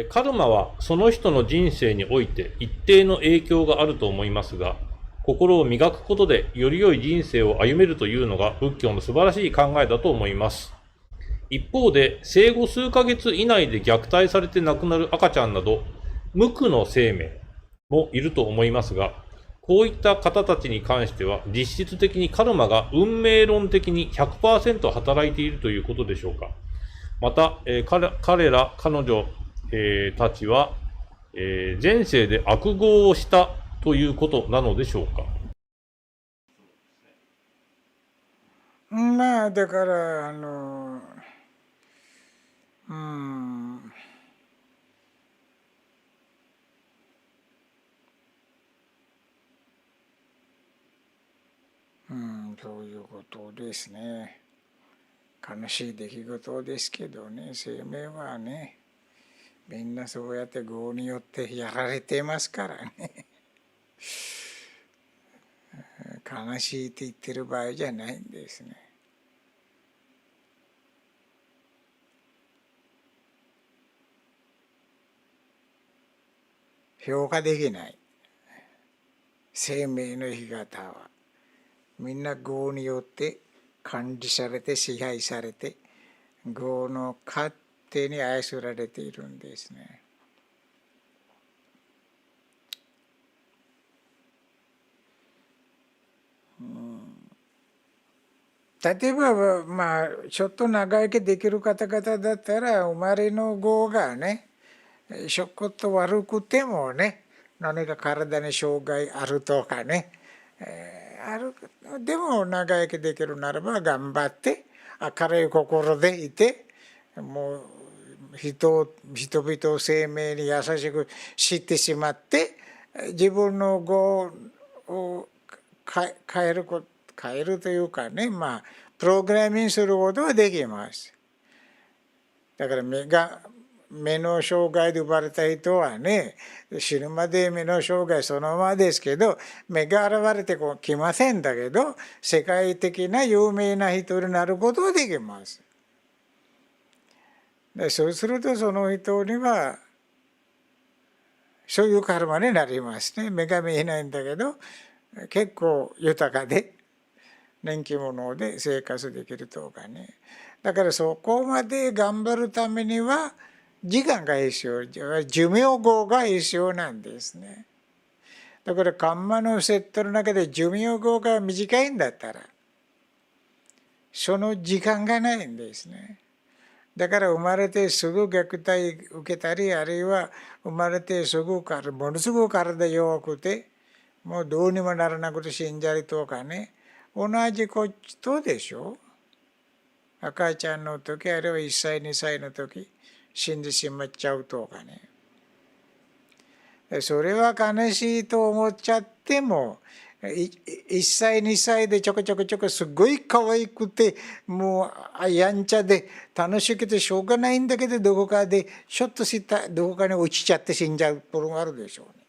カルマはその人の人生において一定の影響があると思いますが、心を磨くことでより良い人生を歩めるというのが仏教の素晴らしい考えだと思います。一方で、生後数ヶ月以内で虐待されて亡くなる赤ちゃんなど、無垢の生命もいると思いますが、こういった方たちに関しては、実質的にカルマが運命論的に100%働いているということでしょうか。また、彼女、たちは、前世で悪業をしたということなのでしょうか。まあだからそういうことですね。悲しい出来事ですけどね、生命はね、みんなそうやって業によってやられてますからね。悲しいって言ってる場合じゃないんですね。評価できない。生命の生き方はみんな業によって管理されて支配されて、業の勝手に操られているんですね。例えばまあちょっと長生きできる方々だったら、生まれの業がねちょこっと悪くてもね、何か体に障害あるとかね、あるでも長生きできるならば頑張って明るい心でいて、もう人々生命に優しくしてしまって、自分の業を変えるというかね、まあプログラミングすることはできます。だから目の障害で生まれた人はね、死ぬまで目の障害そのままですけど、目が現れてきませんだけど、世界的な有名な人になることはできます。でそうするとその人にはそういうカルマになりますね。目が見えないんだけど結構豊かで人気者で生活できるとかね。だからそこまで頑張るためには時間が必要、寿命後が必要なんですね。だからカンマのセットの中で寿命後が短いんだったらその時間がないんですね。だから生まれてすぐ虐待受けたり、あるいは生まれてすぐからものすごく体弱くてもうどうにもならなくて死んだりとかね、同じことでしょ。赤ちゃんの時、あるいは1歳2歳の時死んでしまっちゃうとかね。それは悲しいと思っちゃっても、1歳2歳でちょこちょこすごい可愛くてもうやんちゃで楽しくてしょうがないんだけど、どこかでちょっとしたどこかに落ちちゃって死んじゃうところがあるでしょうね。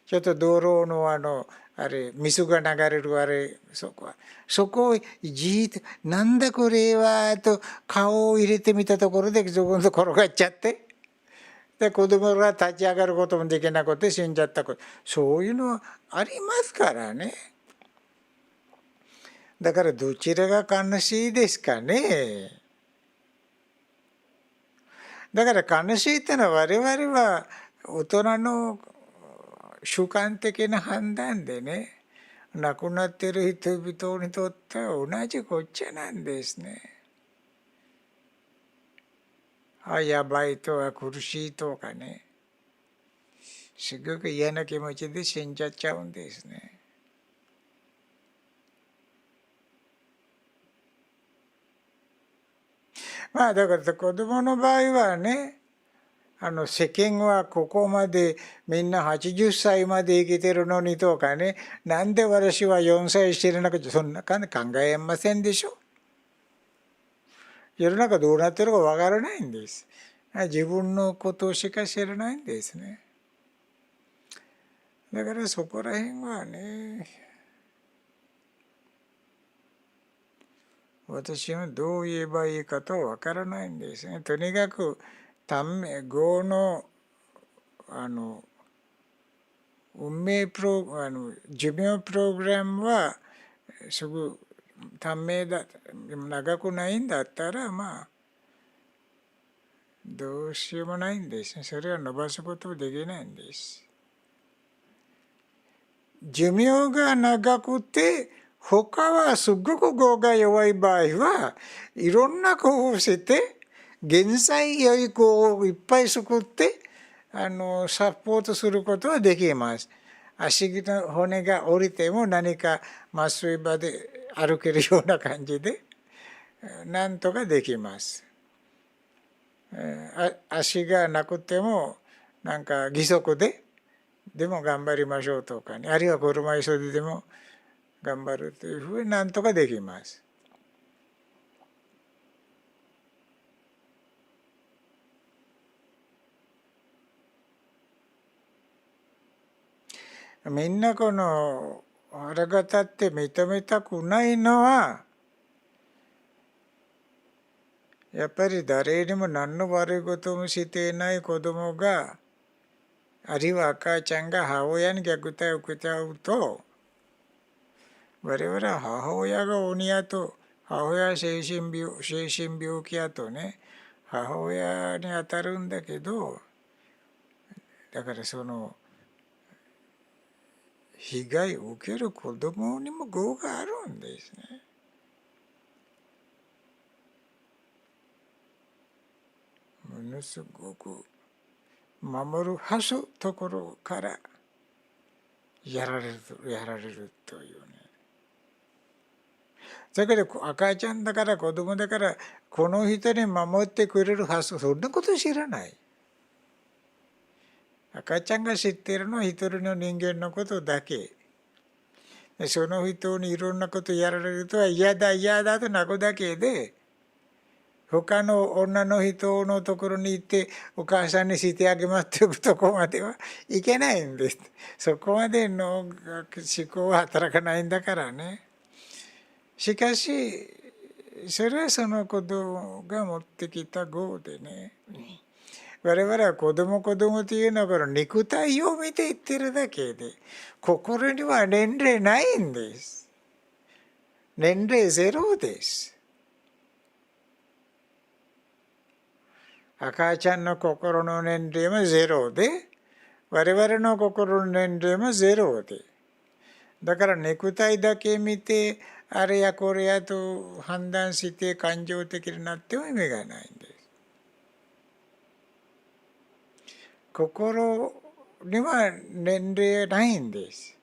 ちょっと道路のあれ水が流れるあれ、そこをじーっとなんだこれはと顔を入れてみたところでそこのと転がっちゃって、で子供が立ち上がることもできなくて死んじゃったこと、そういうのはありますからね。だからどちらが悲しいですかね。だから悲しいってのは我々は大人の主観的な判断でね、亡くなっている人々にとっては同じこっちゃなんですね。やばいとか苦しいとかね、すごく嫌な気持ちで死んじゃっちゃうんですね。まあだから子供の場合はね、世間はここまでみんな80歳まで生きてるのにとかね、なんで私は4歳してるのか、そんな感じ考えませんでしょ。世の中どうなってるかわからないんです。自分のことしか知らないんですね。だからそこら辺はね、私はどう言えばいいかとわからないんですね。とにかく語の運命寿命プログラムはすぐ短命だ、長くないんだったらまあどうしようもないんですね。それは伸ばすことできないんです。寿命が長くて他はすごく語が弱い場合はいろんな子をして現在良い子をいっぱい作ってサポートすることはできます。足の骨が折れても何か麻酔場で歩けるような感じでなんとかできます。足がなくてもなんか義足でも頑張りましょうとかね、あるいは車椅子でも頑張るというふうになんとかできます。みんなこの腹が立って認めたくないのはやっぱり誰にも何の悪いこともしていない子供があるいは赤ちゃんが母親に虐待を受けちゃうと我々は母親が鬼やと母親は精神病気やとね母親に当たるんだけどだからその被害を受ける子供にも業があるんですね。ものすごく守るはずところからやられるというね。だけど赤ちゃんだから子供だからこの人に守ってくれるはずそんなこと知らない。赤ちゃんが知っているのは一人の人間のことだけ。その人にいろんなことやられるとは嫌だと泣くだけで他の女の人のところに行ってお母さんにしてあげますっていうとこまではいけないんです。そこまでの思考は働かないんだからね。しかしそれはその子供が持ってきた業でね。我々は子供というのはこの肉体を見ていってるだけで心には年齢ないんです。年齢ゼロです。赤ちゃんの心の年齢もゼロで我々の心の年齢もゼロでだから肉体だけ見てあれやこれやと判断して感情的になっても意味がないんです。心には年齢ないんです。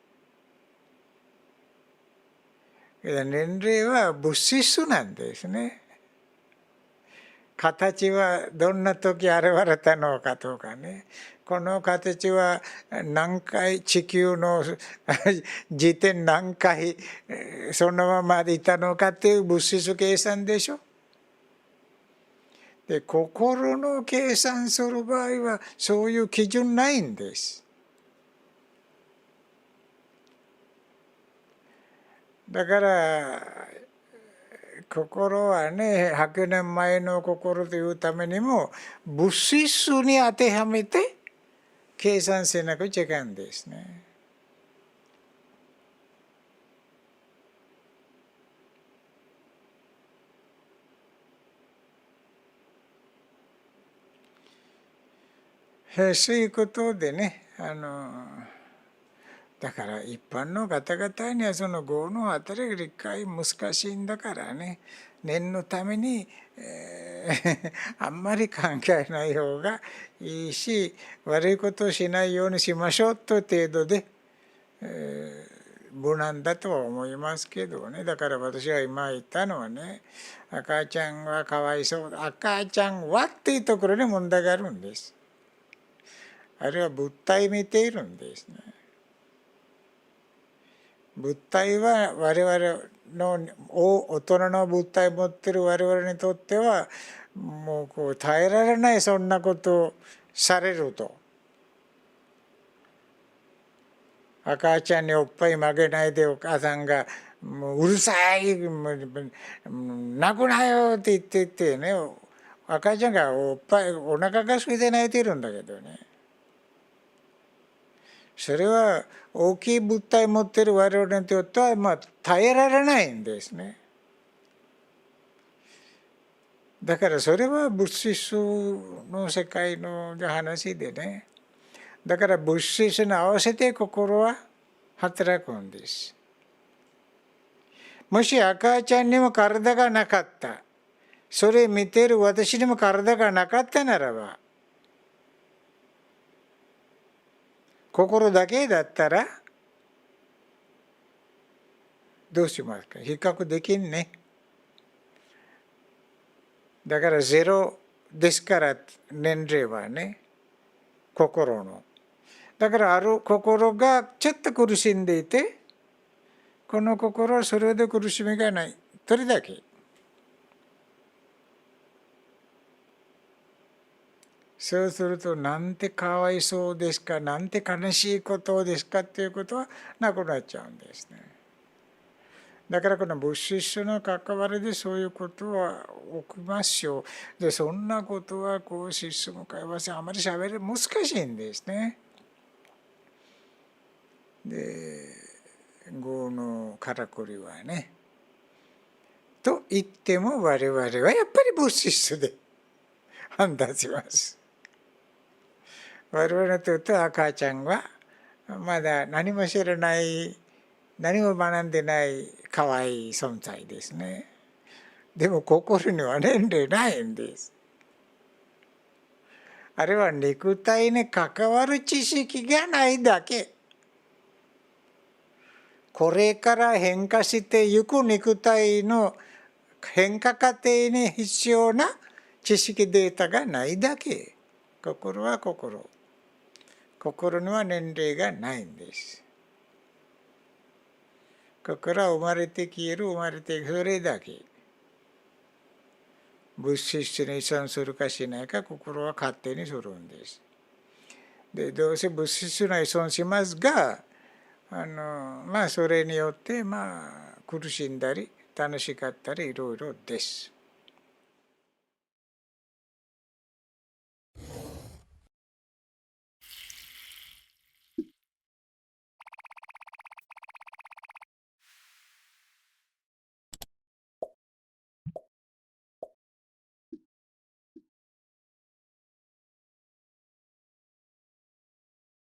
年齢は物質なんですね。形はどんな時現れたのかとかね。この形は何回地球の時点何回そのままでいたのかっていう物質計算でしょ。で心の計算する場合はそういう基準ないんです。だから心はね100年前の心というためにも物質に当てはめて計算せなくちゃいけないんですね。そういうことでねだから一般の方々にはその業の働き理解難しいんだからね念のために、あんまり考えない方がいいし悪いことをしないようにしましょうという程度で、無難だとは思いますけどね。だから私は今言ったのはね赤ちゃんはかわいそうだ赤ちゃんはっていうところに問題があるんです。あるいは物体見ているんですね。物体は我々の大人の物体を持っている我々にとってはもうこう耐えられないそんなことをされると赤ちゃんにおっぱい曲げないでお母さんがもううるさい泣くなよって言ってね赤ちゃんがおっぱいお腹が空いて泣いてるんだけどね、それは大きい物体持ってる我々にとっては耐えられないんですね。だからそれは物質の世界の話でね、だから物質に合わせて心は働くんです。もし赤ちゃんにも体がなかった、それ見てる私にも体がなかったならば、心だけだったらどうしますか。比較できんね。だからゼロですから、年齢はね、心の。だからある心がちょっと苦しんでいて、この心はそれで苦しみがない。それだけ。そうすると、なんてかわいそうですか、なんて悲しいことですかっていうことはなくなっちゃうんですね。だからこの物質の関わりでそういうことは起きますよ。で、そんなことはこうシステム会話であまりしゃべる難しいんですね。で、業のからくりはね。と言っても我々はやっぱり物質で判断します。我々にとっては赤ちゃんはまだ何も知らない、何も学んでない可愛い存在ですね。でも心には年齢ないんです。あれは肉体に関わる知識がないだけ。これから変化していく肉体の変化過程に必要な知識データがないだけ。心は心。心には年齢がないんです。心は生まれて消える、生まれていく、それだけ。物質に依存するかしないか、心は勝手にするんです。で、どうせ物質に依存しますが、それによって苦しんだり楽しかったりいろいろです。